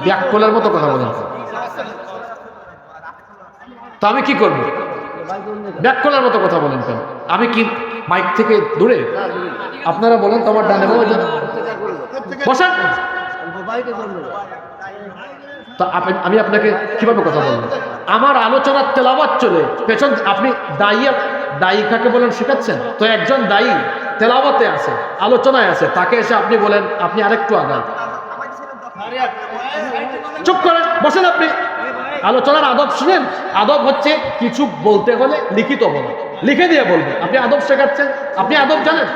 ব্যাককলের মতো কথা বলেন। তো আমি কি করব? ব্যাককলের মতো কথা বলেন কেন? আমি কি মাইক থেকে দূরে? আপনারা বলেন তো আমার ডানে বাবা বসেন। তো আমি আপনাকে কিভাবে কথা বলবো? আমার আলোচনার তেলাওয়াত চলে পেছন, আপনি দায়ী কাকে বলেন শেখাচ্ছেন? তো একজন দায়ী তেলাওয়াতে আছে, আলোচনায় আছে, তাকে এসে আপনি বলেন আপনি আরেকটু আগান। চুপ করেন, বসেন। আপনি আলোচনার আদব শুনেন। আদব হচ্ছে কিছু বলতে হলে লিখিত বলেন, লিখে দিয়ে বলবেন। আপনি আদব শেখাচ্ছেন, আপনি আদব জানেন?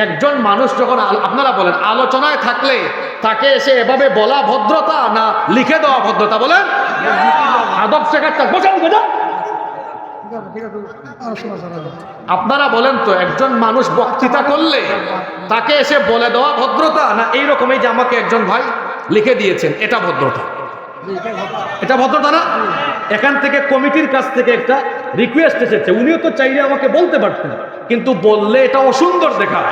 একজন মানুষ যখন আপনারা বলেন আলোচনায় থাকলে তাকে এসে এভাবে বলা ভদ্রতা না লিখে দেওয়া ভদ্রতা? বলেন আদব শেখাচ্ছেন, বসেন বসেন। আপনারা বলেন তো একজন মানুষ বক্তৃতা করলে তাকে এসে বলে দেওয়া ভদ্রতা না এইরকমই যে আমাকে একজন ভাই লিখে দিয়েছেন এটা ভদ্রতা? এটা ভদ্রতা না? এখান থেকে কমিটির কাছ থেকে একটা রিকোয়েস্ট এসেছে, উনিও তো চাইলে আমাকে বলতে পারতেন, কিন্তু বললে এটা অসুন্দর দেখায়।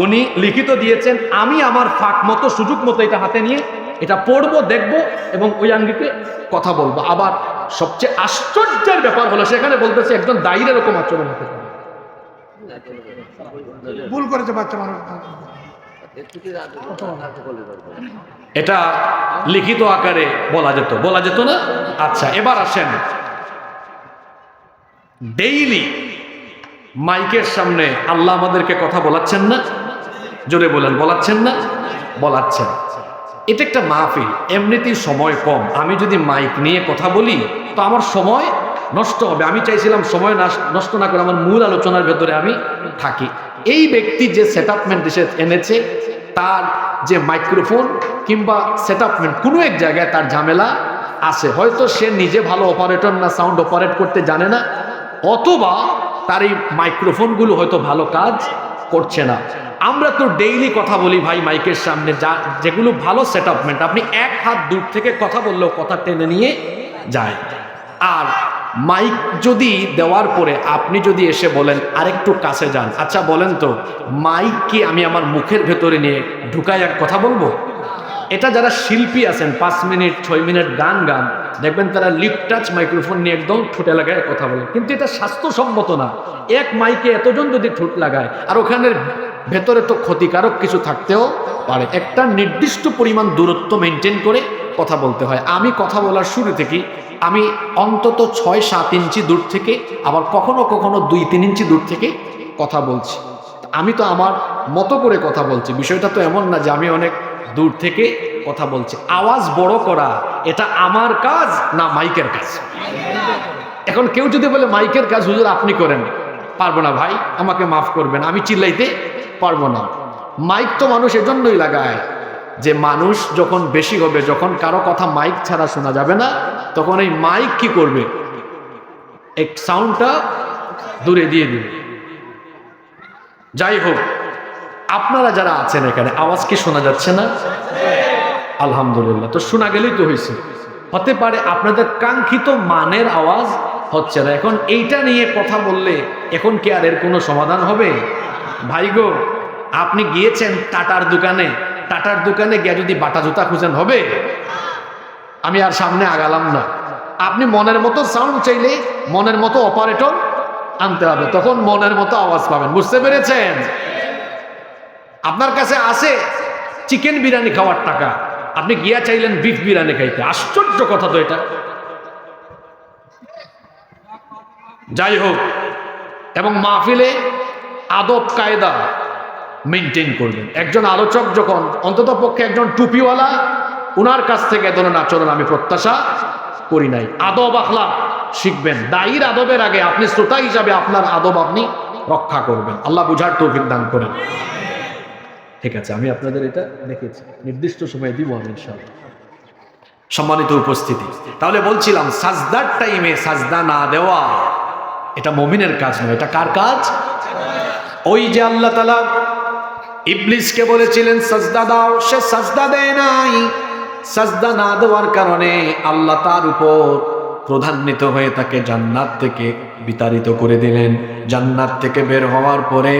উনি লিখিত দিয়েছেন, আমি আমার ফাঁক মতো সুযোগ মতো এটা হাতে নিয়ে এটা পড়বো, দেখবো এবং ওই আঙ্গিকে কথা বলবো। আবার সবচেয়ে আশ্চর্যের ব্যাপার হলো সেখানে বলতেছে একজন দায়ীর এরকম আচরণ হতে পারে। ভুল করেছে বাচ্চা মানুষ, এটা লিখিত আকারে বলা যেত না? আচ্ছা, এবার আসেন, ডেইলি মাইকের সামনে আল্লাহ আমাদেরকে কথা বলাচ্ছেন না? জোরে বলেন, বলাচ্ছেন না? বলাচ্ছেন। এটা একটা মাহফিল, এমনিতেই সময় কম। আমি যদি মাইক নিয়ে কথা বলি তো আমার সময় নষ্ট হবে। আমি চাইছিলাম সময় নষ্ট না করে আমার মূল আলোচনার ভেতরে আমি থাকি। এই ব্যক্তি যে সেটআপমেন্ট এনেছে, তার যে মাইক্রোফোন কিংবা সেটআপমেন্ট কোনো এক জায়গায় তার ঝামেলা আছে। হয়তো সে নিজে ভালো অপারেটর না, সাউন্ড অপারেট করতে জানে না, অথবা তার এই মাইক্রোফোনগুলো হয়তো ভালো কাজ করছে না। আমরা তো ডেইলি কথা বলি ভাই মাইকের সামনে, যেগুলো ভালো সেটআপমেন্ট, আপনি এক হাত দূর থেকে কথা বললেও কথা টেনে নিয়ে যায়। আর মাইক যদি দেওয়ার পরে আপনি যদি এসে বলেন আরেকটু কাছে যান, আচ্ছা বলেন তো মাইক কি আমি আমার মুখের ভেতরে নিয়ে ঢুকায় এক কথা বলবো? এটা যারা শিল্পী আছেন 5 মিনিট 6 মিনিট গান দেখবেন তারা লিপ টাচ মাইক্রোফোন নিয়ে একদম ঠোঁটে লাগায় কথা বলে, কিন্তু এটা স্বাস্থ্যসম্মত না। এক মাইকে এতজন যদি ঠোঁট লাগায়, আর ওখানের ভেতরে তো ক্ষতিকারক কিছু থাকতেও পারে। একটা নির্দিষ্ট পরিমাণ দূরত্ব মেনটেন করে কথা বলতে হয়। আমি কথা বলার শুরু থেকে আমি অন্তত 6-7 ইঞ্চি দূর থেকে, আবার কখনো কখনো 2-3 ইঞ্চি দূর থেকে কথা বলছি। আমি তো আমার মতো করে কথা বলছি, বিষয়টা তো এমন না যে আমি অনেক দূর থেকে কথা বলছি। আওয়াজ বড় করা এটা আমার কাজ না মাইকের কাজ? এখন কেউ যদি বলে মাইকের কাজ হুজুর আপনি করেন, পারবো না ভাই, আমাকে মাফ করবেন, আমি চিল্লাইতে পারবো না। মাইক তো মানুষ এজন্যই লাগায় যে মানুষ যখন বেশি হবে, যখন কারো কথা মাইক ছাড়া শোনা যাবে না, তখন এই মাইক কি করবে, এক সাউন্ডটা দূরে দিয়ে দিবে। যাই হোক, আপনারা যারা আছেন এখানে আওয়াজ কি শোনা যাচ্ছে না? আলহামদুলিল্লাহ, তো শোনা গেলেই তো হয়েছে। হতে পারে আপনাদের কাঙ্ক্ষিত মানের আওয়াজ হচ্ছে না। এখন এইটা নিয়ে কথা বললে এখন কি আর এর কোনো সমাধান হবে? ভাই গো, আপনি গিয়েছেন টাটার দোকানে গিয়ে যদি বাটা জুতা খুঁজেন হবে? আমি আর সামনে আগালাম না। আপনি মনের মতো সাউন্ড চাইলে মনের মতো অপারেটর আনতে হবে, তখন মনের মতো আওয়াজ পাবেন। বুঝতে পেরেছেন? আপনার কাছে আছে চিকেন বিরিয়ানি খাওয়ার টাকা, আপনি গিয়া চাইলেন বিফ বিরিয়ানি খাইতে, আশ্চর্য কথা তো এটা। যাই হোক, এবং মাহফিলে আদব কায়দা মেনটেন করবেন। একজন আলোচক যখন, অন্তত পক্ষে একজন টুপিওয়ালা, ওনার কাছ থেকে এ ধরনের আচরণ আমি প্রত্যাশা করি নাই। আদব আখলাক শিখবেন। দায়ীর আদবের আগে আপনি শ্রোতা হিসাবে আপনার আদব আপনি রক্ষা করবেন। আল্লাহ বুঝার তৌফিক দান করেন। ঠিক আছে, আমি আপনাদের এটা দেখেছি, নির্দিষ্ট সময়ে দিব আমি ইনশাআল্লাহ। সম্মানিত উপস্থিতি, তাহলে বলছিলাম সাজদার টাইমে সাজদা না দেওয়া এটা মুমিনের কাজ নয়। এটা কার কাজ? ওই যে আল্লাহ তাআলা ইবলিসকে বলেছিলেন সাজদা দাও, সে সাজদা দেয় নাই। সাজদা না দেওয়ার কারণে আল্লাহ তার উপর ক্রোধান্বিত হয়ে তাকে জান্নাত থেকে বিতাড়িত করে দিলেন। জান্নাত থেকে বের হওয়ার পরে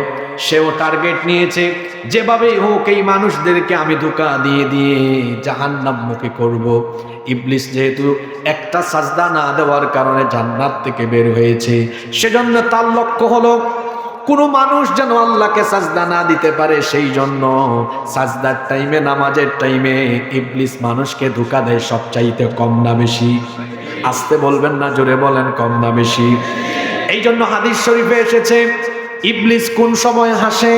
সেও টার্গেট নিয়েছে, যেভাবেই হোক এই মানুষদেরকে আমি ধোঁকা দিয়ে দিয়ে জাহান্নামমুখী করব। ইবলিস যেহেতু একটা সাজদা না দেওয়ার কারণে জান্নাত থেকে বের হয়েছে, সেজন্য তার লক্ষ্য হলো কোনো মানুষ যেন আল্লাহকে সাজদা না দিতে পারে। সেই জন্য সাজদার টাইমে, নামাজের টাইমে ইবলিস মানুষকে ধোঁকা দেয় সবচাইতে কম না বেশি। আসতে বলবেন না, জোরে বলেন, কম না বেশি। এই জন্য হাদিস শরীফে এসেছে ইবলিস কোন সময় হাসে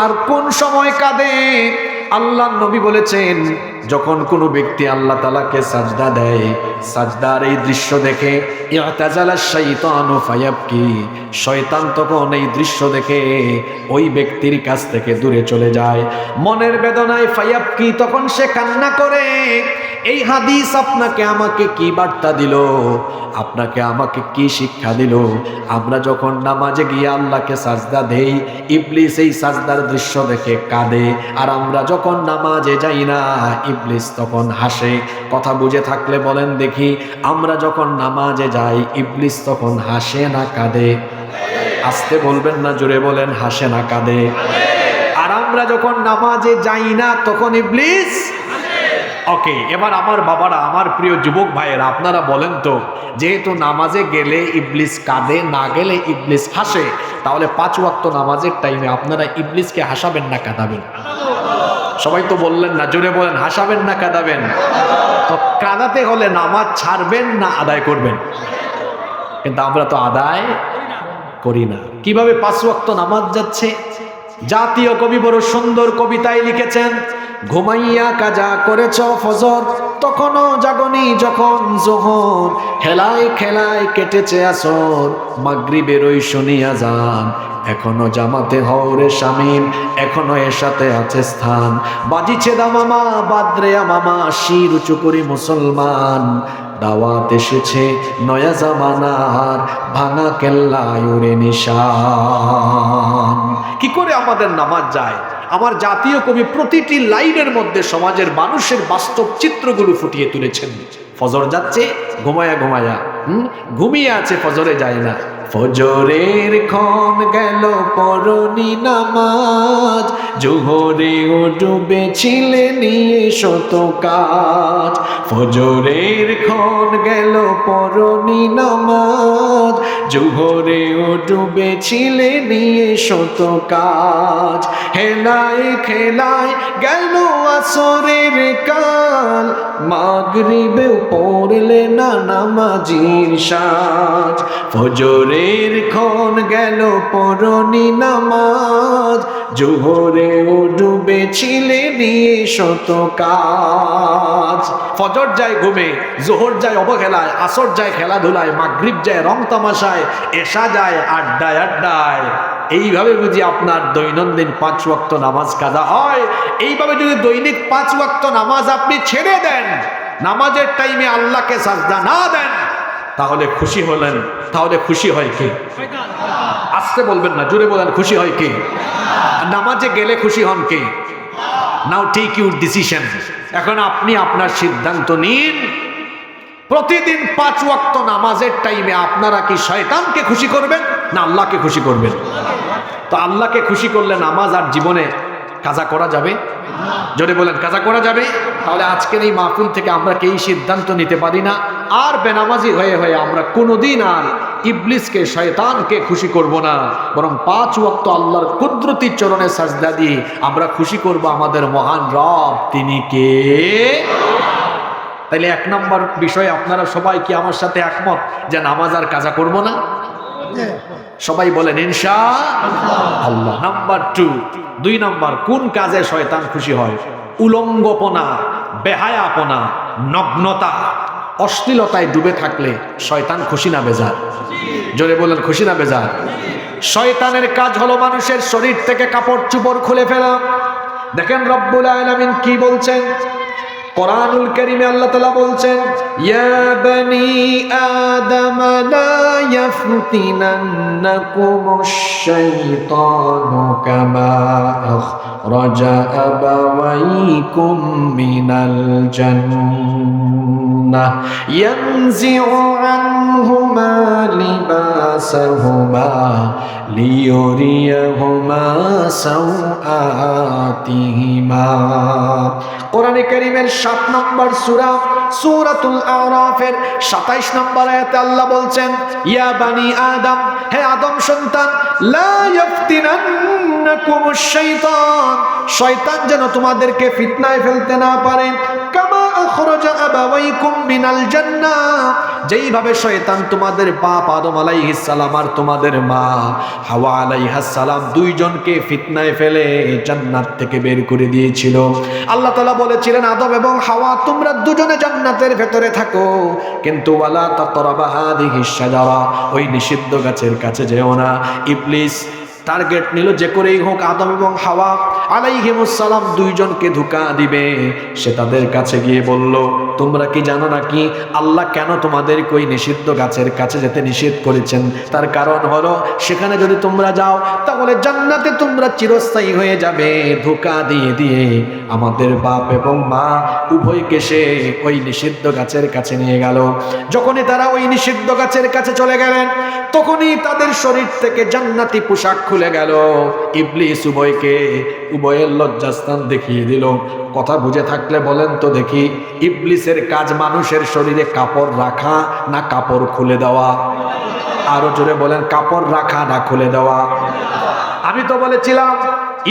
আর কোন সময় কাঁদে। আল্লাহ নবী বলেছেন, যখন কোনো ব্যক্তি আল্লাহ তাআলাকে সাজদা দেয়, সাজদার এই দৃশ্য দেখে ইয়াতাজালা শাইতানু ফায়াবকি, শয়তান তখন এই দৃশ্য দেখে ওই ব্যক্তির কাছ থেকে দূরে চলে যায়। মনের বেদনায় ফায়াবকি, তখন সে কান্না করে। এই হাদিস আপনাকে আমাকে কি বার্তা দিল? আপনাকে আমাকে কি শিক্ষা দিল? আমরা যখন নামাজে গিয়ে আল্লাহকে সাজদা দেই, ইবলিস এই সাজদার দৃশ্য দেখে কাঁদে, আর আমরা যখন নামাজে যাই না, ইবলিস তখন হাসে। কথা বুঝে থাকলে বলেন দেখি, আমরা যখন নামাজে যাই ইবলিস তখন হাসে না কাঁদে? আসতে বলবেন না, জোরে বলেন, হাসে না কাঁদে? আর আমরা যখন নামাজে যাই না তখন ইবলিস। ওকে, এবার আমার বাবারা, আমার প্রিয় যুবক ভাইয়েরা, আপনারা বলেন তো, যেহেতু নামাজে গেলে ইবলিস কাঁদে, না গেলে ইবলিস হাসে, তাহলে 5 ওয়াক্ত নামাজের টাইমে আপনারা ইবলিসকে হাসাবেন না কাঁদাবেন? সবাই তো বললেন না, জোরে বলেন, হাসাবেন না কাঁদাবেন? তো কাঁদাতে হলে নামাজ ছাড়বেন না আদায় করবেন? কিন্তু আমরা তো আদায় করি না। কিভাবে 5 ওয়াক্ত নামাজ যাচ্ছে? জাতীয় কবি বড় সুন্দর কবিতায় লিখেছেন, ঘুমাইয়া কাজা করেছ ফজর, তখনও জাগনি যখন জোহর, খেলায় খেলায় কেটেছে আসর, মাগরিবের ওই শুনিয়া যান, এখনো জামাতে হওরে শামিল, এখনো এর সাথে আছে স্থান, বাজিছে দামামা বাদরে মামা, শির উঁচু করি মুসলমান, দাওয়াত এসেছে নয়া জামানার, ভাঙা কেল্লায় উড়ে নিশান। কি করে আমাদের নামাজ যায়? আমার জাতীয় কবি প্রতিটি লাইনের মধ্যে সমাজের মানুষের বাস্তব চিত্রগুলো ফুটিয়ে তুলেছেন। ফজর যাচ্ছে ঘুমায়া ঘুমায়া, ঘুমিয়ে আছে, ফজরে যায় না। ফজরের ক্ষণ গেল পরনি নামাজ, জোহরে ও ডুবেছিলে নিয়ে শত কাজ। ফজরের ক্ষণ গেল পরনি নামাজ, জোহরে ও ডুবেছিলে নিয়ে শত কাজ। হেলায় খেলায় গেল আসরের কাল, মাগরিবেও পড়লে না নামাজির সাজ। ফজরের ক্ষণ গেল পরনি নামাজ, জোহরে ও ডুবেছিলে নিয়ে শত কাজ। ফজর যায় ঘুমে, জোহর যায় অবহেলায়, আসর যায় খেলাধুলায়, মাগরিব যায় রং তামাশায়, এশা যায় আড্ডায় আড্ডায়। এইভাবে বুঝি আপনার দৈনন্দিন 5 ওয়াক্ত নামাজ কাজা হয়? এইভাবে যদি দৈনিক 5 ওয়াক্ত নামাজ আপনি ছেড়ে দেন, নামাজের টাইমে আল্লাহকে সাজদা না দেন, তাহলে খুশি হলেন? তাহলে খুশি হয় কে? আসতে বলবেন না, জোরে বলেন, খুশি হয় কে? নামাজে গেলে খুশি হন কে? নাও টেক ইউর ডিসিশন। এখন আপনি আপনার সিদ্ধান্ত নিন। প্রতিদিন 5 ওয়াক্ত নামাজের টাইমে আপনারা কি শয়তানকে খুশি করবেন না আল্লাহকে খুশি করবেন? তো আল্লাহকে খুশি করলে নামাজ আর জীবনে কাজা করা যাবে? জোরে বলেন, কাজা করা যাবে? তাহলে আজকের এই মাহফিল থেকে আমরা কি এই সিদ্ধান্ত নিতে পারি না, আর বেনামাজি হয়ে হয়ে আমরা কোনোদিন আর ইবলিসকে, শয়তানকে খুশি করব না, বরং 5 ওয়াক্ত আল্লাহর কুদরতি চরণে সাজদা দিয়ে আমরা খুশি করব আমাদের মহান রব, তিনি কে? তাইলে 1 নম্বর বিষয়, আপনারা সবাই কি আমার সাথে একমত যে নামাজ আর কাজা করব না? সবাই বলেন ইনশাআল্লাহ। নাম্বার 2 নম্বর, কোন কাজে শয়তান খুশি হয়? উলঙ্গপনা, বেহায়াপনা, নগ্নতা, অশ্লীলতায় ডুবে থাকলে শয়তান খুশি না বেজার? জোরে বলেন, খুশি না বেজার? শয়তানের কাজ হলো মানুষের শরীর থেকে কাপড় চোপড় খুলে ফেলা। দেখেন রব্বুল আলামিন কি বলছেন কোরআনুল কারীমে, আল্লাহ তাআলা বলছেন, ইয়া বনি আদম লা ইয়াফতিনান্নাকুমুশ শাইতানু কামা আখরাজা আবাওয়াইকুম মিনাল জান্নাহ ينزع عنهما لباسهما লিয়ুরিয়াহুমা সাওআতিহিমা। কোরআনে কারীমের 7 নম্বর সূরা সূরাতুল আরাফের 27 নম্বর আয়াতে আল্লাহ বলছেন, ইয়া বানি আদম, হে আদম সন্তান, লা ইয়াফতিনান্নাকুমুশ শাইতান, শয়তান যেন তোমাদেরকে ফিতনায় ফেলতে না পারে। কামা আখরাজা আবাওয়াইকুম মিনাল জান্নাহ, যেইভাবে শয়তান তোমাদের বাপ আদম আলাইহিস সালাম আর তোমাদের মা হাওয়া আলাইহাস সালাম দুইজনকে ফিতনায় ফেলে জান্নাত থেকে বের করে দিয়েছিল। আল্লাহ তাআলা বলেছিলেন, আদম এবং হাওয়া তোমরা দুজনে জান্নাতের ভেতরে থাকো, কিন্তু ওয়ালা তাকরাবা হাদিহিস শাজারা, ওই নিষিদ্ধ গাছের কাছে যেও না। ইবলিস টার্গেট নিল যে করেই হোক আদম এবং হাওয়া আলাইহিমুস সালাম দুইজনকে ধোঁকা দিবে। সে তাদের কাছে গিয়ে বলল, তোমরা কি জানো নাকি আল্লাহ কেন তোমাদেরকে ওই নিষিদ্ধ গাছের কাছে যেতে নিষেধ করেছেন? তার কারণ হলো সেখানে যদি তোমরা যাও তাহলে জান্নাতে তোমরা চিরস্থায়ী হয়ে যাবে। ধোঁকা দিয়ে দিয়ে আমাদের বাপ এবং মা উভয়কে সে ওই নিষিদ্ধ গাছের কাছে নিয়ে গেল। যখনই তারা ওই নিষিদ্ধ গাছের কাছে চলে গেলেন, তখনই তাদের শরীর থেকে জান্নাতি পোশাক খুলে গেল। ইবলিস উভয়ের লজ্জাস্থান দেখিয়ে দিল। কথা বুঝে থাকলে বলেন তো দেখি, ইবলিসের কাজ মানুষের শরীরে কাপড় রাখা না কাপড় খুলে দেওয়া? আরো জোরে বলেন, কাপড় রাখা না খুলে দেওয়া? আমি তো বলেছিলাম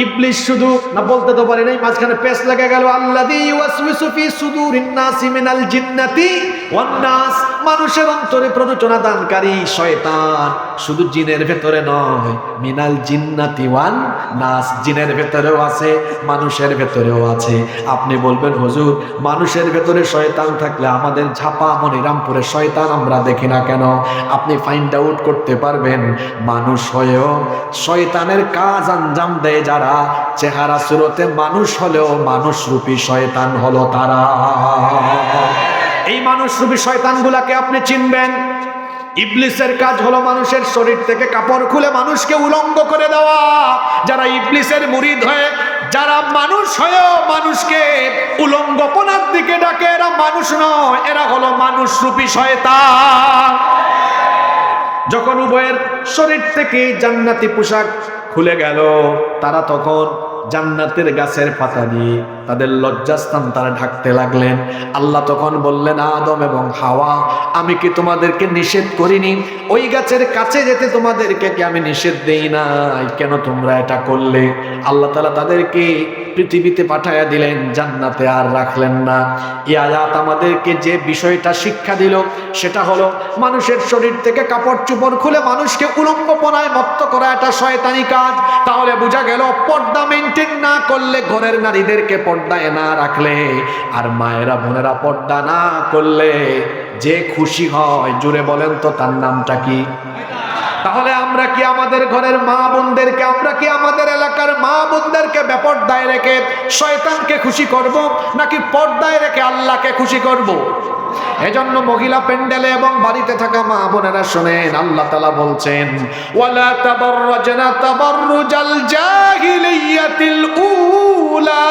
ইবলিস শুধু না, বলতে তো পারি নাই, মাঝখানে পেশ লেগে গেল। আল্লাযী ইউওয়াসওয়িসু ফি সুদুরিন নাসি মিনাল জিন্নাতি ওয়ান নাস, মানুষের অন্তরে প্ররোচনা দানকারী শয়তান শুধু জিনের ভেতরে নয়, মিনাল জিন্নাতি ওয়ান নাস, জিনের ভেতরেও আছে, মানুষের ভেতরেও আছে। আপনি বলবেন, হুজুর মানুষের ভেতরে শয়তান থাকলে আমাদের ঝাপা মনিরামপুরে শয়তান আমরা দেখি না কেন? আপনি ফাইন্ড আউট করতে পারবেন, মানুষ হয়েও শয়তানের কাজ আঞ্জাম দেয় যারা, চেহারা সুরতে মানুষ হলেও মানুষরূপী শয়তান হলো তারা। এই মানুষরূপী শয়তানগুলাকে আপনি চিনবেন। ইবলিসের কাজ হলো মানুষের শরীর থেকে কাপড় খুলে মানুষকে উলঙ্গ করে দেওয়া। যারা ইবলিসের মুরিদ হয়ে, যারা মানুষ হয়েও মানুষকে উলঙ্গপনার দিকে ডাকে, এরা মানুষ নয়, এরা হলো মানুষরূপী শয়তান। যখন উভয়ের শরীর থেকে জান্নাতি পোশাক খুলে গেল, তারা তখন জান্নাতের গাছের পাতা দিয়ে তাদের লজ্জাস্থান তারা ঢাকতে লাগলেন। আল্লাহ তখন বললেন, আদম এবং হাওয়া, আমি কি তোমাদেরকে নিষেধ করিনি? ওই গাছের কাছে যেতে তোমাদেরকে কি আমি নিষেধ দেই নাই? কেন তোমরা এটা করলে? আল্লাহ তাআলা তাদেরকে পৃথিবীতে পাঠায়া দিলেন, জান্নাতে আর রাখলেন না। এই আয়াত আমাদেরকে যে বিষয়টা শিক্ষা দিল সেটা হলো, মানুষের শরীর থেকে কাপড় চোপড় খুলে মানুষকে উলঙ্গপনায় মত্ত করা এটা শয়তানি কাজ। তাহলে বোঝা গেল, পর্দা মেনটেন না করলে, ঘরের নারীদেরকে পর্দায় না রাখলে, আর মায়েরা বোনেরা পর্দা না করলে যে খুশি হয়, জুড়ে বলেন তো তার নামটা কি? তাহলে আমরা কি আমাদের ঘরের মা বোনদেরকে, আমরা কি আমাদের এলাকার মা বোনদেরকে বেপর্দায় রেখে শয়তানকে খুশি করব, নাকি পর্দায় রেখে আল্লাহকে খুশি করব? এজন্য মহিলা প্যান্ডেলে এবং বাড়িতে থাকা মা বোনেরা শোনেন, আল্লাহ তাআলা বলছেন, ওয়ালা তাবাররাজনা তাবাররুজাল জাহিলিয়াতিল উলা।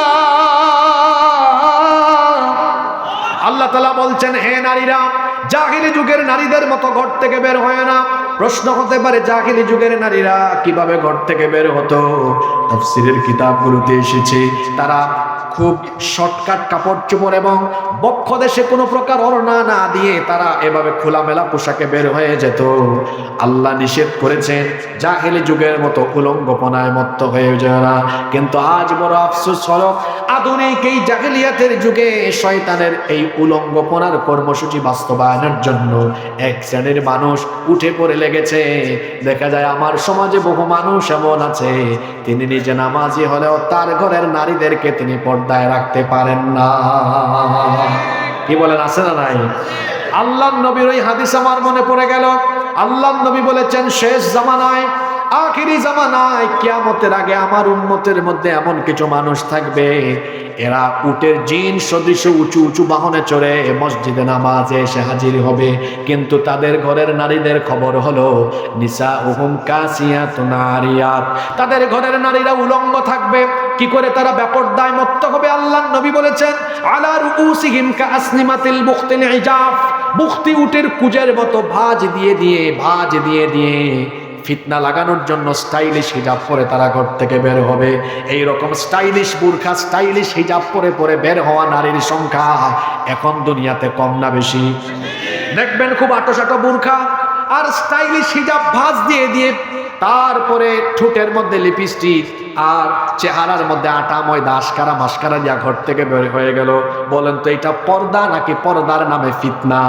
আল্লাহ তাআলা বলছেন, হে নারীরা, জাহিলি যুগের নারীদের মতো ঘর থেকে বের হয় না। প্রশ্ন হতে পারে, জাহিলি যুগের নারীরা কিভাবে ঘর থেকে বের হতো? তাফসীরের কিতাবগুলোতে এসেছে, তারা খুব শর্টকাট কাপড় চোপড় এবং বক্ষ দেশে কোনো প্রকার ওড়না না দিয়ে তারা এভাবে খোলামেলা পোশাকে বের হয়ে যেত। আল্লাহ নিষেধ করেছেন জাহেলি যুগের মতো উলঙ্গপনায় মত্ত হয়ে যায় না। কিন্তু আজ বড় আফসোস হলো, আধুনিক এই জাহেলিয়াতের যুগে শয়তানের এই উলঙ্গপনার কর্মসূচি বাস্তবায়নের জন্য এক শ্রেণীর মানুষ উঠে পড়ে লেগেছে। দেখা যায় আমার সমাজে বহু মানুষ এমন আছে, তিনি নিজে নামাজি হলেও তার ঘরের নারীদেরকে তিনি পর্দায় রাখতে পারেন না। কি বলেন, আছে না নাই? আল্লাহর নবীর ওই হাদিস আমার মনে পড়ে গেল। আল্লাহর নবী বলেছেন, শেষ জামানায় আখিরি জামানায় কিয়ামতের আগে আমার উম্মতের মধ্যে এমন কিছু মানুষ থাকবে, এরা উটের জিন সদৃশ উঁচু উঁচু বাহনে চড়ে মসজিদে নামাজে এসে হাজির হবে, কিন্তু তাদের ঘরের নারীদের খবর হলো নিসাউহুম কাসিয়াতুন আরিয়াত, তাদের ঘরের নারীরা উলঙ্গ থাকবে। কি করে তারা বেপরদায় মত্ত হবে? আল্লাহর নবী বলেছেন আলা রুউসিহিম কাসনিমাতিল বুখতিল ইজাফ, বুখতি উটের কুজের মতো ভাঁজ দিয়ে দিয়ে ফিতনা লাগানোর জন্য স্টাইলিশ হিজাব পরে তারা ঘর থেকে বের হবে। এই রকম স্টাইলিশ বুরখা স্টাইলিশ হিজাব পরে বের হওয়া নারীর সংখ্যা এখন দুনিয়াতে কম না বেশি? দেখবেন খুব আটোসাটো বুরখা আর স্টাইলিশ হিজাব ভাঁজ দিয়ে তারপরে ঠোঁটের মধ্যে লিপস্টিক আর চেহারার মধ্যে আটা ময়দা আশকারা মাস্কারা দিয়া ঘর থেকে বের হয়ে গেল। বলেন তো এটা পর্দা নাকি পর্দার নামে ফিতনা?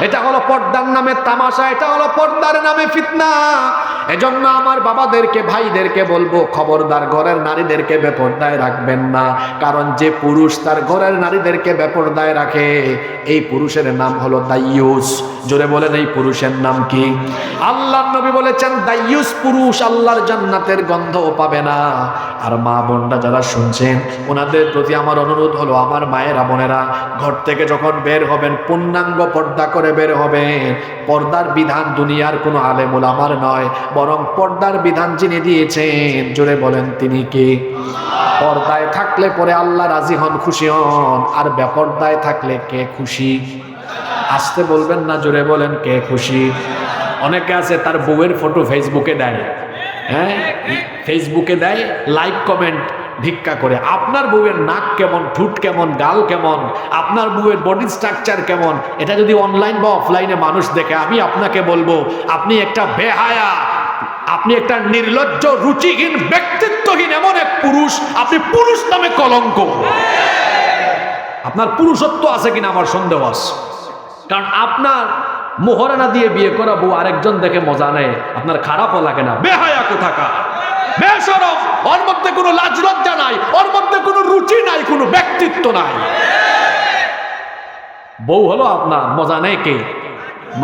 এটা হলো পর্দার নামে তামাশা, এটা হলো পর্দার নামে ফিতনা। এজন্য আমার বাবাদেরকে ভাইদেরকে বলবো, খবরদার ঘরের নারীদেরকে বেপরদায় রাখবেন না। কারণ যে পুরুষ তার ঘরের নারীদেরকে বেপরদায় রাখে, এই পুরুষের নাম হলো দাইয়ুস। জোরে বলেন এই পুরুষের নাম কি? আল্লাহর নবী বলেছেন দাইয়ুস পুরুষ আল্লাহর জান্নাতের গন্ধও পাবে না। আর মা বোনরা যারা শুনছেন, ওনাদের প্রতি আমার অনুরোধ হলো, আমার মায়েরা বোনেরা ঘর থেকে যখন বের হবেন পূর্ণাঙ্গ পর্দা করে বের হবেন। পর্দার বিধান দুনিয়ার কোনো আলেম ওলামার নয়, বরং পর্দার বিধান যিনি দিয়েছেন, জোরে বলেন তিনি কে? পর্দায় থাকলে পরে আল্লাহ রাজি হন, খুশি হন। আর বেপর্দায় থাকলে কে খুশি? আসতে বলবেন না, জোরে বলেন কে খুশি? অনেকে আছে তার বউয়ের ফটো ফেসবুকে দেয়, হ্যাঁ ফেসবুকে দেয়, লাইক কমেন্ট ভিক্ষা করে। আপনার বউয়ের নাক কেমন, ঠুট কেমন, গাল কেমন, আপনার বউয়ের বডি স্ট্রাকচার কেমন, এটা যদি অনলাইন বা অফলাইনে মানুষ দেখে, আমি আপনাকে বলবো আপনি একটা বেহায়া, আপনি একটা নির্লজ্জ, রুচিহীন, ব্যক্তিত্বহীন এমন এক পুরুষ, আপনি পুরুষ নামে কলঙ্ক। আপনার পুরুষত্ব আছে কিনা আমার সন্দেহ আছে। কারণ আপনার মোহরানা দিয়ে বিয়ে করা বউ আরেকজন দেখে মজা নেয়, আপনার খারাপও লাগে না? বেহায়া কোথাকার, বেশরম, ওর মধ্যে কোনো লাজ লজ্জা নাই, ওর মধ্যে কোনো রুচি নাই, কোনো ব্যক্তিত্ব নাই। বউ হলো আপনার, মজা নেই কে?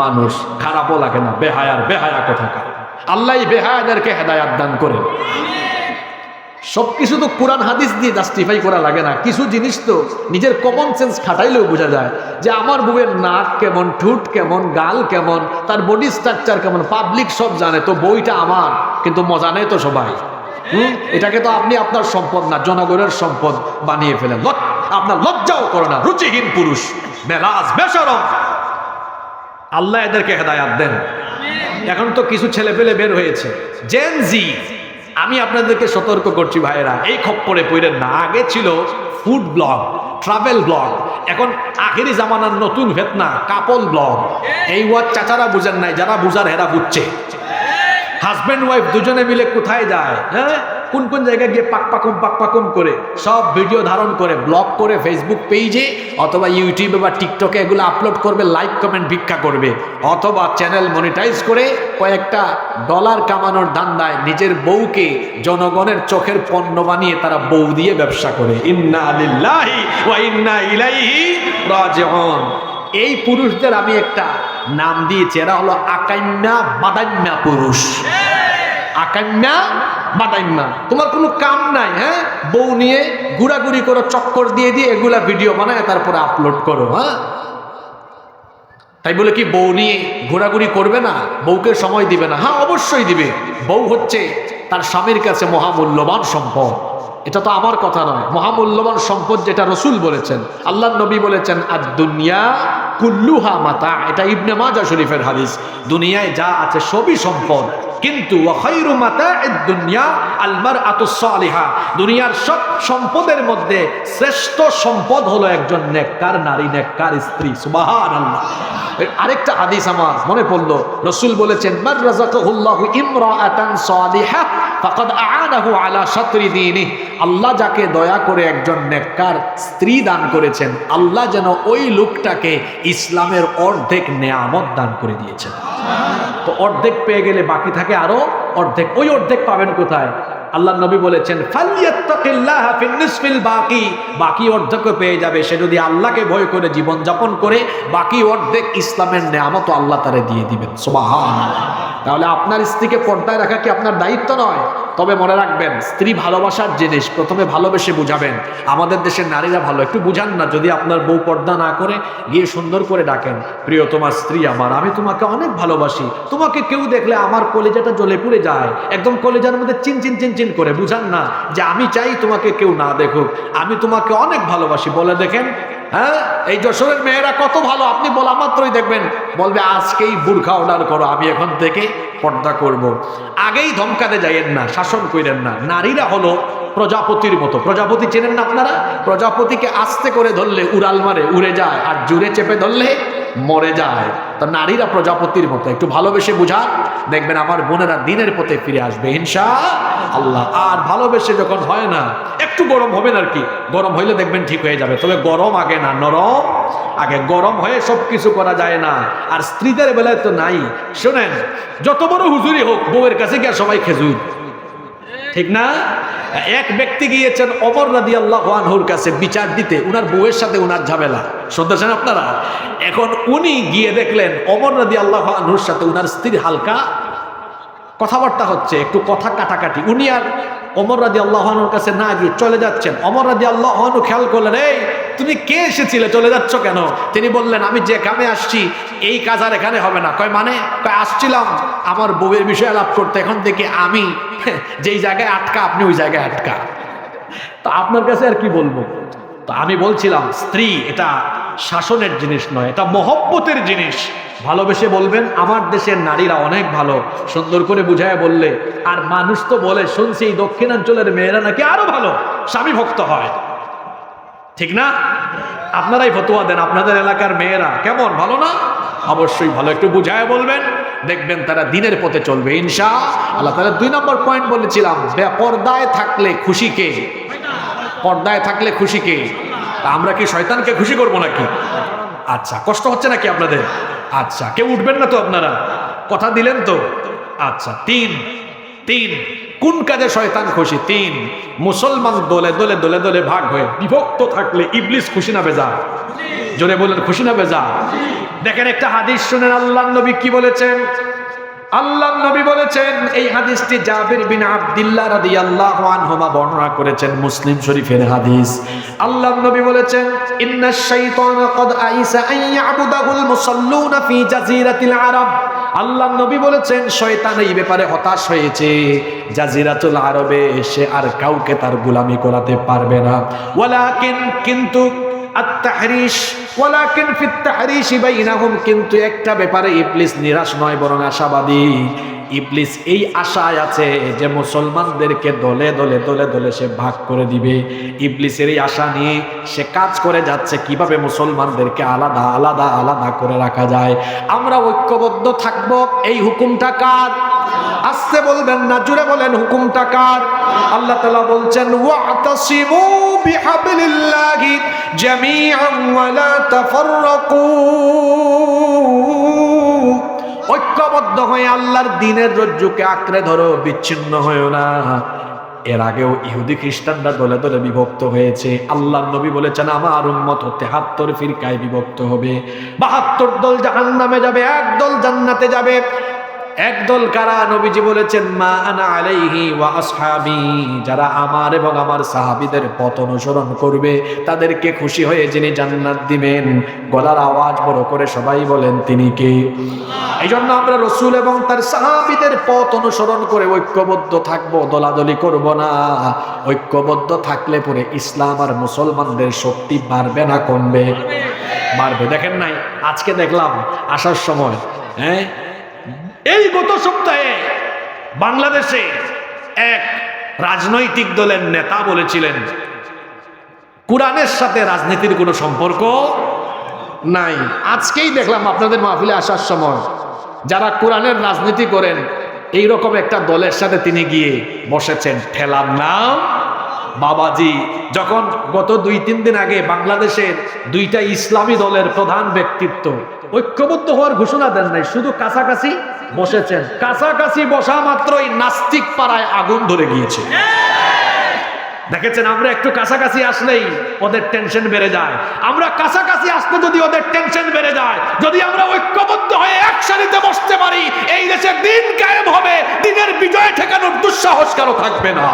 মানুষ। খারাপও লাগে না, বেহায়া কোথাকার। আল্লাহ বেহায়াদেরকে হেদায়াত দান করেন। সবকিছু তো কোরআন হাদিস দিয়ে জাস্টিফাই করা লাগে না। কিছু জিনিস তো নিজের কমন সেন্স খাটাইলেও বোঝা যায় যে আমার বউয়ের নাক কেমন, ঠুট কেমন, গাল কেমন, তার বডি স্ট্রাকচার কেমন, পাবলিক সব জানে। তো বইটা আমার, কিন্তু মজা নেই তো সবাই। এটাকে তো আপনি আপনার সম্পদ না, জনগণের সম্পদ বানিয়ে ফেলেন। আপনার লজ্জাও করে না, রুচিহীন পুরুষ, মেলাজ, বেশরম। আল্লাহ এদেরকে হেদায়াত দেন। এখন তো কিছু ছেলে পেলে বের হয়েছে, জেন জি। আমি আপনাদেরকে সতর্ক করছি ভাইয়েরা, এই খপ্পরে পড়েন না। আগে ছিল ফুড ব্লগ, ট্রাভেল ব্লগ, এখন আখেরি জামানার নতুন ফেতনা কাপল ব্লগ। এই ওয়ার্ড চাচারা বুঝেন নাই, যারা বুঝার হেরা বুঝছে। হাজব্যান্ড ওয়াইফ দুজনে মিলে কোথায় যায়, হ্যাঁ কোন কোন জায়গায় গিয়ে পাকপাকুম করে সব ভিডিও ধারণ করে ব্লগ করে ফেসবুক পেজে অথবা ইউটিউবে বা টিকটকে এগুলো আপলোড করবে, লাইক কমেন্ট ভিক্ষা করবে, অথবা চ্যানেল মনিটাইজ করে কয়েকটা ডলার কামানোর ধান্দায় নিজের বউকে জনগণের চোখের পণ্য বানিয়ে তারা বউ দিয়ে ব্যবসা করে। ইন্না লিল্লাহি ওয়া ইন্না ইলাইহি রাজিউন। এই পুরুষদের আমি একটা নাম দিয়েছি, এরা হলো আকাইম্যা বাদাইম্যা পুরুষ। আকাইম্যা বাদাইম্যা, তোমার কোনো কাম নাই, হ্যাঁ বউ নিয়ে ঘুরাঘুরি করো, চক্কর দিয়ে এগুলা ভিডিও বানায় তারপরে আপলোড করো। হ্যাঁ তাই বলে কি বউ নিয়ে ঘোরাঘুরি করবে না, বউকে সময় দিবে না? হ্যাঁ অবশ্যই দিবে। বউ হচ্ছে তার স্বামীর কাছে মহামূল্যবান সম্পদ। এটা তো আমার কথা নয়, মহামূল্যবান সম্পদ যেটা রসুল বলেছেন, আল্লাহ নবী বলেছেন আদ-দুনিয়া কুল্লুহা মাতা। এটা ইবনে মাজাহ শরীফের হাদিস। দুনিয়ায় যা আছে সবই সম্পদ, কিন্তু ওয়া খায়রু মাতা'আদ দুনিয়া আল মারআতুস সালিহা। দুনিয়ার সব সম্পদের মধ্যে শ্রেষ্ঠ সম্পদ হলো একজন নেককার নারী, নেককার স্ত্রী। সুবহানাল্লাহ। আরেকটা হাদিস আমার মনে পড়লো, রসুল বলেছেন মান রাযাকাহুল্লাহু ইমরাআতান সালিহা ফাকাদ আ'ানাহু আলা শাতরি দীনিহি। আল্লাহ যাকে দয়া করে একজন নেককার স্ত্রী দান করেছেন, আল্লাহ যেন ওই লোকটাকে ইসলামের অর্ধেক নেয়ামত দান করে দিয়েছেন। তো অর্ধেক পেয়ে গেলে বাকি থাকে আরো অর্ধেক। ওই অর্ধেক পাবেন কোথায়? আল্লাহ নবী বলেছেন ফালইয়াত্তাকিল্লাহা ফিন নিসফিল বাকি। বাকি অর্ধেক পেয়ে যাবে সে যদি আল্লাহকে ভয় করে জীবন যাপন করে। বাকি অর্ধেক ইসলামের নেয়ামত আল্লাহ তারে দিয়ে দিবেন। সুবহানাল্লাহ। তাহলে আপনার স্ত্রীকে পর্দায় রাখা কি আপনার দায়িত্ব নয়? তবে মনে রাখবেন, স্ত্রী ভালোবাসার জিনিস, প্রথমে ভালোবেসে বুঝাবেন। আমাদের দেশের নারীরা ভালো, একটু বুঝান না। যদি আপনার বউ পর্দা না করে, গিয়ে সুন্দর করে ডাকেন, প্রিয় তোমার স্ত্রী আমার, আমি তোমাকে অনেক ভালোবাসি, তোমাকে কেউ দেখলে আমার কলেজাটা জ্বলে পুড়ে যায়, একদম কলেজার মধ্যে চিন চিন চিন চিন করে। বুঝান না যে আমি চাই তোমাকে কেউ না দেখুক, আমি তোমাকে অনেক ভালোবাসি। বলে দেখেন, হ্যাঁ, এই যশোরের মেয়েরা কত ভালো। আপনি বলা মাত্রই দেখবেন বলবে আজকেই বুরখা অর্ডার করো, আমি এখন থেকে পর্দা করব। আগেই ধমকাতে যাইয়েন না, শাসন করেন না। নারীরা হলো প্রজাপতির মতো। প্রজাপতি চেনেন না আপনারা? প্রজাপতিকে আস্তে করে ধরলে উড়াল মারে, উড়ে যায়, আর জোরে চেপে ধরলে মরে যায়। তো নারীরা প্রজাপতির মতো, একটু ভালোবেসে বুঝান, দেখবেন আমার বোনেরা দিনের পথে ফিরে আসবে ইনশাআল্লাহ। আর ভালোবেসে যখন হয় না, একটু গরম হবেন আর কি, গরম হইলে দেখবেন ঠিক হয়ে যাবে। তবে গরম আগে না, নরম আগে। গরম হয়ে সব কিছু করা যায় না। আর স্ত্রীদের বেলায় তো নাই। শোনেন, যত বড় হুজুরি হোক, বউয়ের কাছে গিয়ে সবাই খেজুর, ঠিক না? এক ব্যক্তি গিয়েছেন ওমর রাদিয়াল্লাহু আনহুর কাছে বিচার দিতে, উনার বউয়ের সাথে উনার ঝামেলা, শুনতেছেন আপনারা? এখন উনি গিয়ে দেখলেন ওমর রাদিয়াল্লাহু আনহুর সাথে উনার স্ত্রীর হালকা কথাবার্তা হচ্ছে, একটু কথা কাটাকাটি। উনি আর ওমর রাদিয়াল্লাহু আনহুর কাছে না গিয়ে চলে যাচ্ছেন। ওমর রাদিয়াল্লাহু আনহু খেয়াল করলেন, এই তুমি কে এসেছিলে, চলে যাচ্ছ কেন? তিনি বললেন, আমি যে কামে আসছি এই কাজ আর এখানে হবে না। কয় মানে? কয় আসছিলাম আমার বউয়ের বিষয়ে আলাপ করতে, এখন দেখি আমি যেই জায়গায় আটকা আপনি ওই জায়গায় আটকা। তো আপনার কাছে আর কি বলবো? তো আমি বলছিলাম, স্ত্রী এটা শাসনের জিনিস নয়, এটা মহব্বতের জিনিস। ভালোবেসে বলবেন, আমার দেশের নারীরা অনেক ভালো, সুন্দর করে বুঝায় বললে। আর মানুষ তো বলে শুনছি এই দক্ষিণাঞ্চলের মেয়েরা নাকি আরো ভালো, স্বামী ভক্ত হয়, ঠিক না? আপনারাই ফতোয়া দেন, আপনাদের এলাকার মেয়েরা কেমন, ভালো না? অবশ্যই ভালো। একটু বুঝায় বলবেন, দেখবেন তারা দিনের পথে চলবে ইনশাআল্লাহ। তাহলে 2 নম্বর পয়েন্ট বলেছিলাম, পর্দায় থাকলে খুশি কে? পর্দায় থাকলে খুশি কে? আমরা কি শয়তানকে খুশি করবো নাকি? আচ্ছা, কষ্ট হচ্ছে নাকি আপনাদের? আচ্ছা, কেউ উঠবেন না তো আপনারা? কথা দিলেন তো? আচ্ছা, তিন কোন কাজে শয়তান খুশি? 3, মুসলমান দলে দলে দলে দলে ভাগ হয়ে বিভক্ত থাকলে ইবলিস খুশি না বেজা? জোরে বলেন, খুশি না বেজা? দেখেন একটা হাদিস শুনেন, আল্লাহর নবী কি বলেছেন। আল্লাহর নবী বলেছেন, এই হাদিসটি জাবির বিন আব্দুল্লাহ রাদিয়াল্লাহু আনহুমা বর্ণনা করেছেন, মুসলিম শরীফের হাদিস। আল্লাহর নবী বলেছেন, ইন্নাশ শাইতানা ক্বাদ আইসা আন ইয়াবুদাহুল মুসাল্লুনা ফি জাজিরাতিল আরব। আল্লাহর নবী বলেছেন, শয়তান এই ব্যাপারে হতাশ হয়েছে, জাজিরাতুল আরবে সে আর কাউকে তার গোলামি করাতে পারবে না। কিন্তু আত-তাহরিশ, ওয়ালাকিন ফিত তাহরিশ বাইনাহুম, কিন্তু একটা ব্যাপারে ইবলিস নিরাশ নয়, বরং আশাবাদী। ইবলিস এই আশায় আছে যে মুসলমানদেরকে দলে দলে দলে দলে সে ভাগ করে দিবে। ইবলিসের এই আশা নিয়ে সে কাজ করে যাচ্ছে, কিভাবে মুসলমানদেরকে আলাদা আলাদা আলাদা করে রাখা যায়। আমরা ঐক্যবদ্ধ থাকব, এই হুকুমটা কার? আস্তে বলবেন না, জোরে বলেন, হুকুমটা কার? আল্লাহ তাআলা বলছেন, ওয়াতাসিমু বিহাবলিল্লাহি জামিআন ওয়া লা তাফাররাকু। ঐক্যবদ্ধ হয়ে আল্লাহর দ্বীনের রজ্জুকে আঁকড়ে ধরো, বিচ্ছিন্ন হয়েও না। এর আগেও ইহুদি খ্রিস্টানরা দলে দলে বিভক্ত হয়েছে। আল্লাহর নবী বলেছেন, আমার উম্মত 73 ফিরকায় বিভক্ত হবে, 72 দল জাহান্নামে যাবে, 1 দল জান্নাতে যাবে। 1 দল কারা? নবীজি বলেছেন, মা আনা আলাইহি ওয়া আসহাবি, যারা আমার এবং আমার সাহাবীদের পথ অনুসরণ করবে, তাদেরকে খুশি হয়ে যিনি জান্নাত দিবেন। গলার আওয়াজ বড় করে সবাই বলেন, তিনি কে? এই জন্য আমরা রাসূল এবং তার সাহাবীদের পথ অনুসরণ করে ঐক্যবদ্ধ থাকবো, দলাদলি করব না। ঐক্যবদ্ধ থাকলে পরে ইসলাম আর মুসলমানদের শক্তি বাড়বে না কমবে? বাড়বে। দেখেন নাই, আজকে দেখলাম আসার সময়, এই গত সপ্তাহে বাংলাদেশে এক রাজনৈতিক দলের নেতা বলেছিলেন, কোরআনের সাথে রাজনীতির কোনো সম্পর্ক নাই। আজকেই দেখলাম আপনাদের মাহফিলে আসার সময়, যারা কোরআনের রাজনীতি করেন এইরকম একটা দলের সাথে তিনি গিয়ে বসেছেন। ঠেলার নাম বাবাজি। যখন গত 2-3 দিন আগে বাংলাদেশের 2টা ইসলামী দলের প্রধান ব্যক্তিত্ব ঐক্যবদ্ধ হওয়ার ঘোষণা দেন নাই, শুধু কাছাকাছি বসেছেন। কাছাকাছি বসা মাত্রই নাস্তিক পাড়ায় আগুন ধরে গিয়েছে। দেখেছেন, আমরা একটু কাছাকাছি আসলেই ওদের টেনশন বেড়ে যায়। আমরা কাছাকাছি আসলে যদি ওদের টেনশন বেড়ে যায়, যদি আমরা ঐক্যবদ্ধ হয়ে এক সারিতে বসতে পারি, এই দেশে দিন কায়েম হবে, দিনের বিজয় ঠেকানোর দুঃসাহস কারো থাকবে না।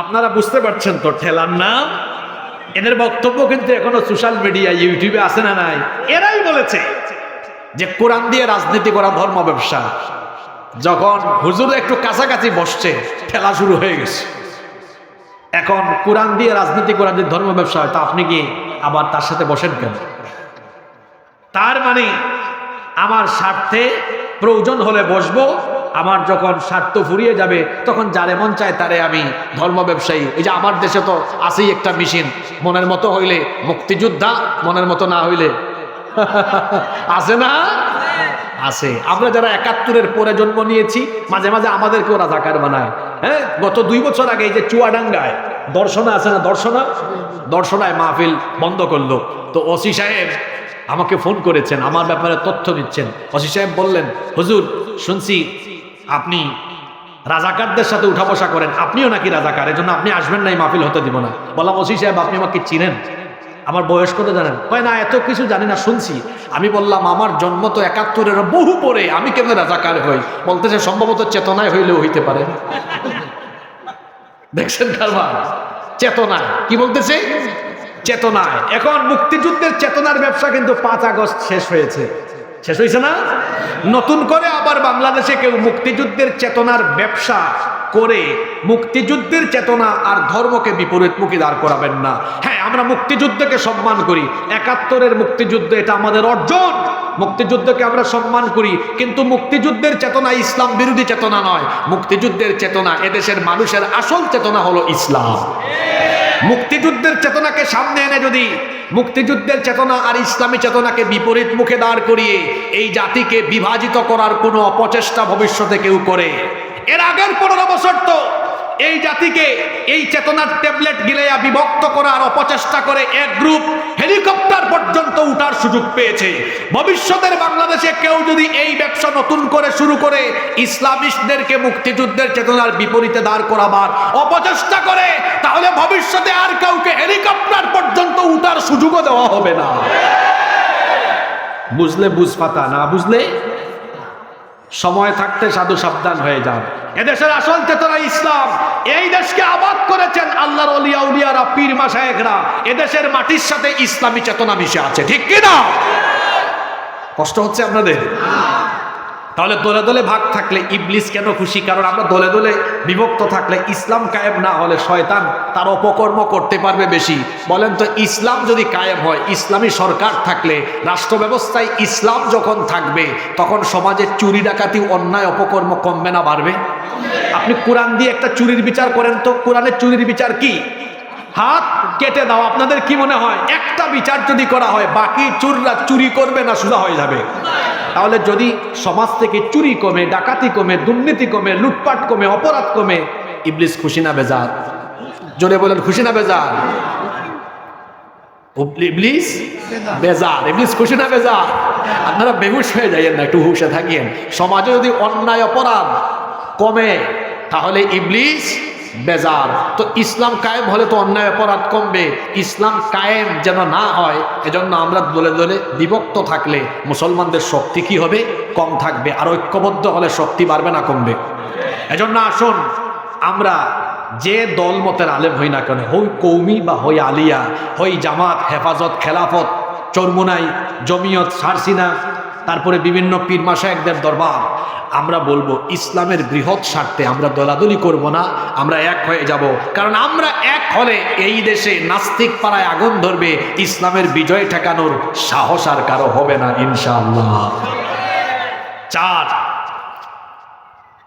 আপনারা বুঝতে পারছেন তো ঠেলার নাম? এদের বক্তব্য কিন্তু এখনো সোশ্যাল মিডিয়া, ইউটিউবে আছে না নাই? এরাই বলেছে যে কোরআন দিয়ে রাজনীতি করা ধর্ম ব্যবসা। যখন হুজুর একটু কাছাকাছি বসছে, ঠেলা শুরু হয়ে গেছে। এখন কোরআন দিয়ে রাজনীতি করা যে ধর্ম ব্যবসা হয়, তা আপনি কি আবার তার সাথে বসেন কেন? তার মানে আমার স্বার্থে প্রয়োজন হলে বসবো, আমার যখন স্বার্থ ফুরিয়ে যাবে তখন যারে মন চায় তারে আমি ধর্ম ব্যবসায়ী। এই যে আমার দেশে তো আছেই একটা মেশিন, মনের মতো হইলে মুক্তিযোদ্ধা, মনের মতো না হইলে আছে না? আছে। আমরা যারা ৭১-এর পরে জন্ম নিয়েছি, মাঝে মাঝে আমাদেরকেও রাজাকার বানায়। হ্যাঁ, গত ২ বছর আগে এই যে চুয়াডাঙ্গায় দর্শনা আছে না, দর্শনায় মাহফিল বন্ধ করলো। তো ওসি সাহেব আমাকে ফোন করেছেন, আমার ব্যাপারে তথ্য দিচ্ছেন। ওসি সাহেব বললেন, হুজুর শুনছি আপনি রাজাকারদের সাথে উঠা বসা করেন, আপনিও নাকি রাজাকার, এজন্য আপনি আসবেন না, এই মাহফিল হতে দিব না। বললাম, ওসি সাহেব আপনি আমাকে চিনেন? আমার বয়স কত জানেন? কয় না, এত কিছু জানি না, শুনছি। আমি বললাম, আমার জন্ম তো ৭১-এর বহু পরে, আমি কেন রাজাকার হই? বলতেছে, সম্ভবত চেতনায় হইলেও হইতে পারে। দেখছেন কারবার? চেতনায়। কি বলতেছে? চেতনায়। এখন মুক্তিযুদ্ধের চেতনার ব্যবসা কিন্তু ৫ আগস্ট শেষ হয়েছে। শেষ হয়েছে না? নতুন করে আবার বাংলাদেশে কেউ মুক্তিযুদ্ধের চেতনার ব্যবসা করে মুক্তিযুদ্ধের চেতনা আর ধর্মকে বিপরীতমুখী দাঁড় করাবেন না। হ্যাঁ, আমরা মুক্তিযুদ্ধকে সম্মান করি, ৭১-এর মুক্তিযুদ্ধ এটা আমাদের অর্জন, মুক্তিযুদ্ধকে আমরা সম্মান করি, কিন্তু মুক্তিযুদ্ধের চেতনা ইসলাম বিরোধী চেতনা নয়। মুক্তিযুদ্ধের চেতনা, এদেশের মানুষের আসল চেতনা হলো ইসলাম। মুক্তিযুদ্ধের চেতনাকে সামনে এনে যদি মুক্তিযুদ্ধের চেতনা আর ইসলামী চেতনাকে বিপরীত মুখে দাঁড় করিয়ে এই জাতিকে বিভাজিত করার কোনো অপচেষ্টা ভবিষ্যতে কেউ করে, এর আগের ১৫ বছর তো এই জাতিকে এই চেতনার ট্যাবলেট গিলাইয়া বিভক্ত করার অপচেষ্টা করে এক গ্রুপ হেলিকপ্টার পর্যন্ত উঠার সুযোগ পেয়েছে। ভবিষ্যতের বাংলাদেশে কেউ যদি এই ব্যবসা নতুন করে শুরু করে ইসলামিস্টদেরকে মুক্তিযুদ্ধের চেতনার বিপরীতে দাঁড় করাবার অপচেষ্টা করে, তাহলে ভবিষ্যতে আর কাউকে হেলিকপ্টার পর্যন্ত উঠার সুযোগও দেওয়া হবে না। বুঝলে বুঝপাতা, না বুঝলে সময় থাকতে সাধু সাবধান হয়ে যান। এদেশের আসল চেতনা ইসলাম। এই দেশকে আবাদ করেছেন আল্লাহর ওলিয়া উলিয়ারা, পীর মাশায়েখরা। এদেশের মাটির সাথে ইসলামী চেতনা মিশে আছে, ঠিক কি না? কষ্ট হচ্ছে আপনাদের? তাহলে দলে দলে ভাগ থাকলে ইবলিস কেন খুশি? কারণ আমরা দলে দলে বিভক্ত থাকলে, ইসলাম কায়েম না হলে শয়তান তার অপকর্ম করতে পারবে বেশি। বলেন তো, ইসলাম যদি কায়েম হয়, ইসলামী সরকার থাকলে, রাষ্ট্র ব্যবস্থায় ইসলাম যখন থাকবে, তখন সমাজে চুরি ডাকাতি অন্যায় অপকর্ম কমবে না বাড়বে? আপনি কোরআন দিয়ে একটা চুরির বিচার করেন তো, কোরআনের চুরির বিচার কি? হাত কেটে দাও। আপনাদের কি মনে হয় একটা বিচার যদি করা হয়, বাকি চোররা চুরি করবে না সোজা হয়ে যাবে? তাহলে যদি সমাজ থেকে চুরি কমে, ডাকাতি কমে, দুর্নীতি কমে, লুটপাট কমে, অপরাধ কমে, ইবলিস খুশি না বেজার? জোরে বলেন, খুশি না বেজার? ইবলিস বেজার। ইবলিস খুশি না বেজার? আপনারা বেহুশ হয়ে যাইয়েন না, একটু হুশে থাকিয়েন। সমাজে যদি অন্যায় অপরাধ কমে, তাহলে ইবলিস বেজার। তো ইসলাম কায়েম হলে তো অন্যায় অপরাধ কমবে। ইসলাম কায়েম যেন না হয়, এজন্য আমরা দলে দলে বিভক্ত থাকলে মুসলমানদের শক্তি কি হবে? কম থাকবে। আর ঐক্যবদ্ধ হলে শক্তি বাড়বে না কমবে? এজন্য আসুন, আমরা যে দল মতের আলেম হই না কেন, হই কৌমি বা হই আলিয়া, হই জামাত, হেফাজত, খেলাফত, চরমুনাই, জমিয়ত, সারসিনা, তারপরে বিভিন্ন পীর মাশায়েখদের দরবার, আমরা বলবো ইসলামের বৃহৎ স্বার্থে আমরা দলাদলি করব না, আমরা এক হয়ে যাব। কারণ আমরা এক হলে এই দেশে নাস্তিক পাড়ায় আগুন ধরবে, ইসলামের বিজয় ঠেকানোর সাহস আর কারো হবে না ইনশাআল্লাহ। 4,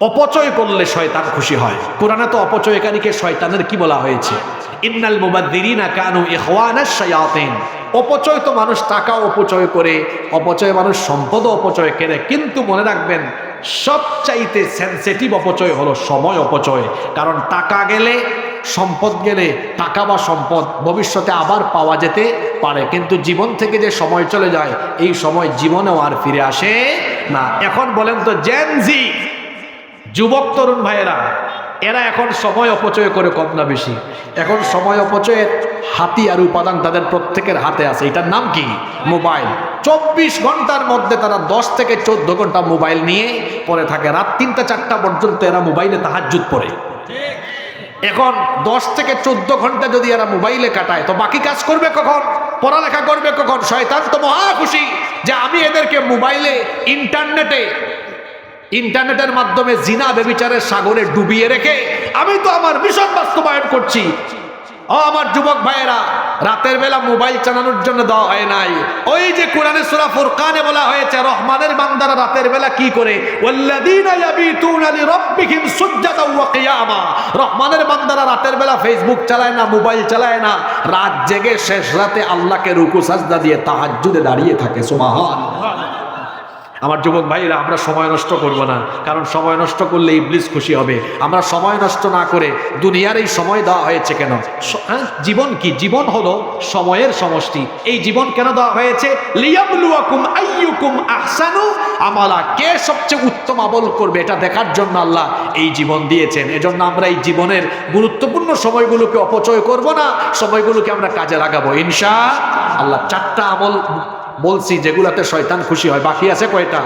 অপচয় করলে শয়তান খুশি হয়। কোরআনে তো অপচয়কারীকে শয়তানের কি বলা হয়েছে? ইন্নাল মুবাদদিরিনা কানু ইখওয়ানাশ শায়াতিন। অপচয় তো মানুষ টাকা অপচয় করে, অপচয় মানুষ সম্পদ অপচয় করে, কিন্তু মনে রাখবেন সবচাইতে সেনসিটিভ অপচয় হলো সময় অপচয়। কারণ টাকা গেলে সম্পদ গেলে, টাকা বা সম্পদ ভবিষ্যতে আবার পাওয়া যেতে পারে, কিন্তু জীবন থেকে যে সময় চলে যায় এই সময় জীবনেও আর ফিরে আসে না। এখন বলেন তো জেনজি যুবক তরুণ ভাইয়েরা, এরা এখন সময় অপচয় করে কম না বেশি? এখন সময় অপচয়ের হাতিয়ার উপাদান তাদের প্রত্যেকের হাতে আছে, এটার নাম কি? মোবাইল। 24 ঘন্টার মধ্যে তারা 10 থেকে 14 ঘন্টা মোবাইল নিয়ে পড়ে থাকে। রাত 3টা-4টা পর্যন্ত এরা মোবাইলে তাহাজ্জুদ পড়ে। এখন 10 থেকে 14 ঘন্টা যদি এরা মোবাইলে কাটায় তো বাকি কাজ করবে কখন? পড়ালেখা করবে কখন? শয়তান তো মহা খুশি যে আমি এদেরকে মোবাইলে ইন্টারনেটের মাধ্যমে জিনা ব্যভিচারের সাগরে ডুবিয়ে রেখে আমি তো আমার মিশন বাস্তবায়ন করছি। ও আমার যুবক ভাইয়েরা, রাতের বেলা মোবাইল চালানোর জন্য দেওয়া হয় নাই। ওই যে কোরআনে সূরা ফুরকানে বলা হয়েছে রহমানের বান্দারা রাতের বেলা কি করে? ওয়াল্লাযীনা ইয়াবিতুনা লিরাব্বিহিম সুজদান ওয়া কিয়ামা। রহমানের বান্দারা রাতের বেলা ফেসবুক চালায় না, মোবাইল চালায় না, রাত জেগে শেষ রাতে আল্লাহকে রুকু সাজদা দিয়ে তাহাজ্জুদে দাঁড়িয়ে থাকে। সুবহানাল্লাহ। আমার যুবক ভাইরা, আমরা সময় নষ্ট করব না, কারণ সময় নষ্ট করলে ইবলিস খুশি হবে। আমরা সময় নষ্ট না করে দুনিয়ার এই সময় দেওয়া হয়েছে কেন? জীবন কি? জীবন হলো সময়ের সমষ্টি। এই জীবন কেন দেওয়া হয়েছে? লিয়াবলুয়াকুম আইয়ুকুম আহসানু আমালা। কে সবচেয়ে উত্তম আমল করবে এটা দেখার জন্য আল্লাহ এই জীবন দিয়েছেন। এজন্য আমরা এই জীবনের গুরুত্বপূর্ণ সময়গুলোকে অপচয় করব না, সময়গুলোকে আমরা কাজে লাগাবো ইনশাআল্লাহ। 4টা আমল বলছি যেগুলাতে শয়তান খুশি হয়। বাকি আছে কয়টা?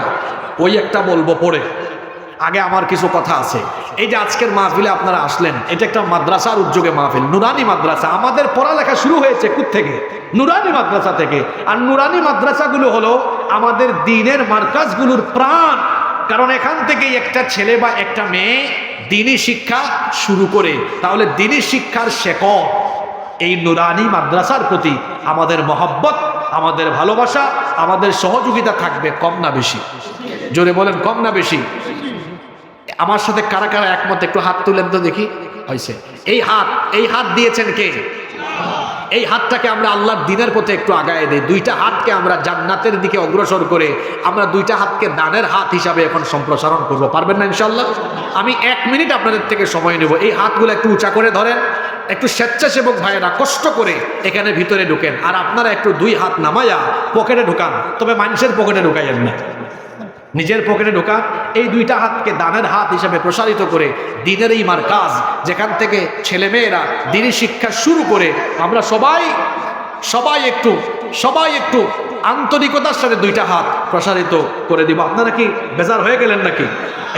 ওই একটা বলবো পরে। আগে আমার কিছু কথা আছে। এই যে আজকের মাহফিলে আপনারা আসলেন, এটা একটা মাদ্রাসার উদ্যোগে মাহফিল, নুরানি মাদ্রাসা। আমাদের পড়ালেখা শুরু হয়েছে থেকে? নুরানি মাদ্রাসা থেকে। আর নুরানি মাদ্রাসাগুলো হলো আমাদের দ্বীনের মার্কাজগুলোর প্রাণ। কারণ এখান থেকেই একটা ছেলে বা একটা মেয়ে দ্বীনি শিক্ষা শুরু করে, তাহলে দ্বীনি শিক্ষার শেকড় এই নুরানি মাদ্রাসার প্রতি আমাদের মহব্বত, আমাদের ভালোবাসা, আমাদের সহযোগিতা থাকবে কম না বেশি? জোরে বলেন, কম না বেশি? আমার সাথে কারা কারা একমত একটু হাত তুলেন তো দেখি। হয়েছে। এই হাত দিয়েছেন কে? এই হাতটাকে আমরা আল্লাহর দ্বীনের পথে একটু আগায় দেই। 2টা হাতকে আমরা জান্নাতের দিকে অগ্রসর করে আমরা 2টা হাতকে দানের হাত হিসাবে এখন সম্প্রসারণ করব। পারবেন না ইনশাআল্লাহ? আমি 1 মিনিট আপনাদের থেকে সময় নেব। এই হাতগুলো একটু উঁচা করে ধরেন। একটু স্বেচ্ছাসেবক ভাইয়েরা কষ্ট করে এখানে ভিতরে ঢুকেন, আর আপনারা একটু 2 হাত নামায়া পকেটে ঢুকান। তবে মানুষের পকেটে ঢুকাইয়েন না, নিজের পকেটে ঢোকা। এই 2টা হাতকে দানের হাত হিসাবে প্রসারিত করে দ্বীনের এই মারকাজ, যেখান থেকে ছেলেমেয়েরা দ্বীনি শিক্ষা শুরু করে, আমরা সবাই একটু আন্তরিকতার সাথে 2টা হাত প্রসারিত করে দিব। আপনারা কি বেজার হয়ে গেলেন নাকি?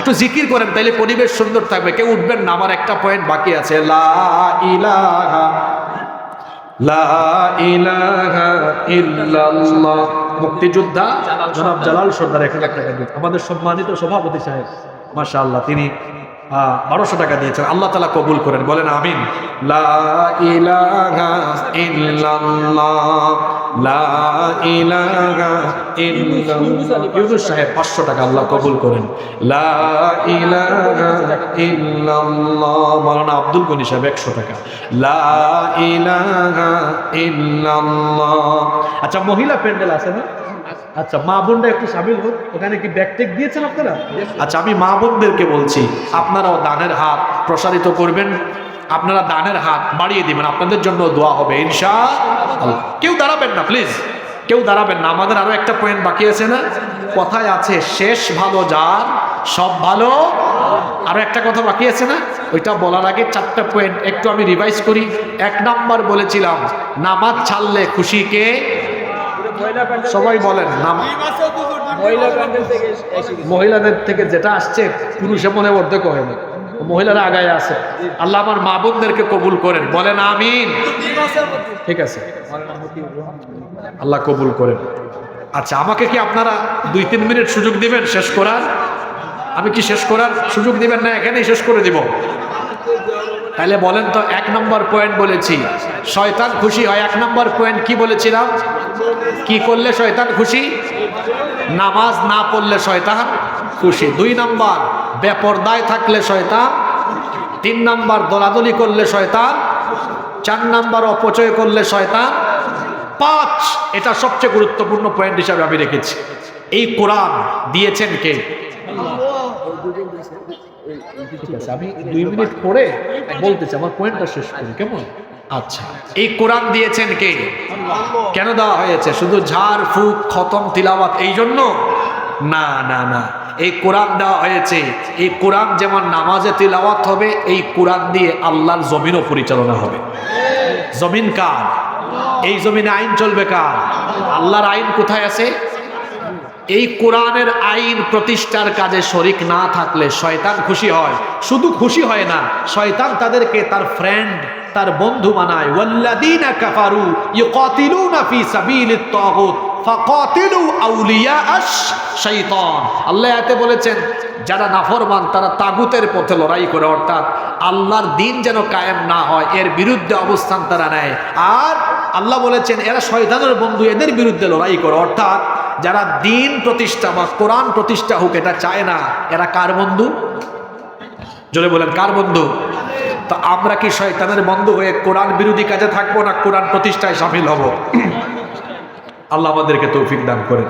একটু জিকির করেন, তাইলে পরিবেশ সুন্দর থাকবে। কেউ উঠবেন না, আমার একটা পয়েন্ট বাকি আছে। লা ইলাহা ইল্লাল্লাহ। মুক্তিযোদ্ধা জনাব জালাল সর্দার 1 লাখ টাকা দিয়ে, আমাদের সম্মানিত সভাপতি সাহেব মাশাআল্লাহ, তিনি 1200 টাকা দিয়েছেন। আল্লাহ তাআলা কবুল করেন, বলেন আমিন। লা ইলাহা ইল্লাল্লাহ, লা ইলাহা ইল্লাল্লাহ। ইউনুস সাহেব 500 টাকা, আল্লাহ কবুল করেন। লা ইলাহা ইল্লাল্লাহ। মাওলানা আব্দুল গনি সাহেব 100 টাকা। লা ইলাহা ইল্লাল্লাহ। আচ্ছা, মহিলা প্যান্ডেল আছে না? আচ্ছা, মা বোনরা একটু সামিল হোক। ওখানে কি ব্যাগটেক দিয়েছেন আপনারা? আচ্ছা, আমি মা বোনদেরকে বলছি, আপনারাও দানের হাত প্রসারিত করবেন, আপনারা দানের হাত বাড়িয়ে দিবেন, আপনাদের জন্য দোয়া হবে ইনশাআল্লাহ। কেউ দাঁড়াবেন না প্লিজ, কেউ দাঁড়াবেন না। আমাদের আরো একটা পয়েন্ট বাকি আছে না? কথায় আছে শেষ ভালো যার সব ভালো। আরো একটা কথা বাকি আছে না? ওইটা বলার আগে 4টা পয়েন্ট একটু আমি রিভাইজ করি। 1 নাম্বার বলেছিলাম, নামাজ ছাড়লে খুশি কে? সবাই বলেন। মহিলাদের থেকে যেটা আসছে পুরুষে মনে অর্ধেক হয় না, মহিলারা আগায় আছে। আল্লাহ আমার মা বোনদেরকে কবুল করেন, বলেন আমিন। ঠিক আছে, আল্লাহ কবুল করেন। আচ্ছা, আমাকে কি আপনারা 2-3 মিনিট সুযোগ দিবেন শেষ করার? আমি কি শেষ করার সুযোগ দিবেন না এখানেই শেষ করে দিব? তাহলে বলেন তো, 1 নম্বর পয়েন্ট বলেছি শয়তান খুশি হয়। 1 নম্বর পয়েন্ট কি বলেছিলাম? কি করলে শয়তান খুশি? নামাজ না পড়লে শয়তান খুশি। 2 নম্বর বেপরদায় থাকলে শয়তান। 3 নম্বর দলাদলি করলে শয়তান। 4 নম্বর অপচয় করলে শয়তান। 5, এটা সবচেয়ে গুরুত্বপূর্ণ পয়েন্ট হিসাবে আমি রেখেছি। এই কোরআন দিয়েছেন কে? ঠিক আছে, আমি 2 মিনিট পরে বলতেছি, আমার পয়েন্টটা শেষ করি, কেমন? আচ্ছা, এই কোরআন দিয়েছেন কে? কেন দেওয়া হয়েছে? শুধু ঝাড় ফুঁক খতম তিলাওয়াত এই জন্য? না না না, এই কোরআন দেওয়া হয়েছে, এই কোরআন যেমন নামাজে তিলাওয়াত হবে, এই কোরআন দিয়ে আল্লাহর জমিনও পরিচালনা হবে। জমিন কার? এই জমিনে আইন চলবে কার? আল্লাহর আইন কোথায় আছে? এই কোরআনের আইন প্রতিষ্ঠার কাজে শরিক না থাকলে শয়তান খুশি হয়। শুধু খুশি হয় না, শয়তান তাদেরকে তার ফ্রেন্ড, তার বন্ধু বানায়। ওয়াল্লাযীনা কাফারু ইউকাতিলুনা ফি সাবিলিত তাগুত ফাকাতিলু আউলিয়াআশ শাইতান। আল্লাহ এতে বলেছেন, যারা নাফরমান তারা তাগুতের পথে লড়াই করে, অর্থাৎ আল্লাহর দিন যেন কায়েম না হয় এর বিরুদ্ধে অবস্থান তারা নেয়। আর আল্লাহ বলেছেন এরা শয়তানের বন্ধু, এদের বিরুদ্ধে লড়াই করে, অর্থাৎ যারা দিন প্রতিষ্ঠা বা কোরআন প্রতিষ্ঠা হোক এটা চায় না, এরা কার বন্ধু? জোরে বলেন, কার বন্ধু? তো আমরা কি শয়তানের বন্ধু হয়ে কোরআন বিরোধী কাজে থাকবো, না কোরআন প্রতিষ্ঠায় শামিল হব? আল্লাহ আমাদেরকে তৌফিক দান করেন।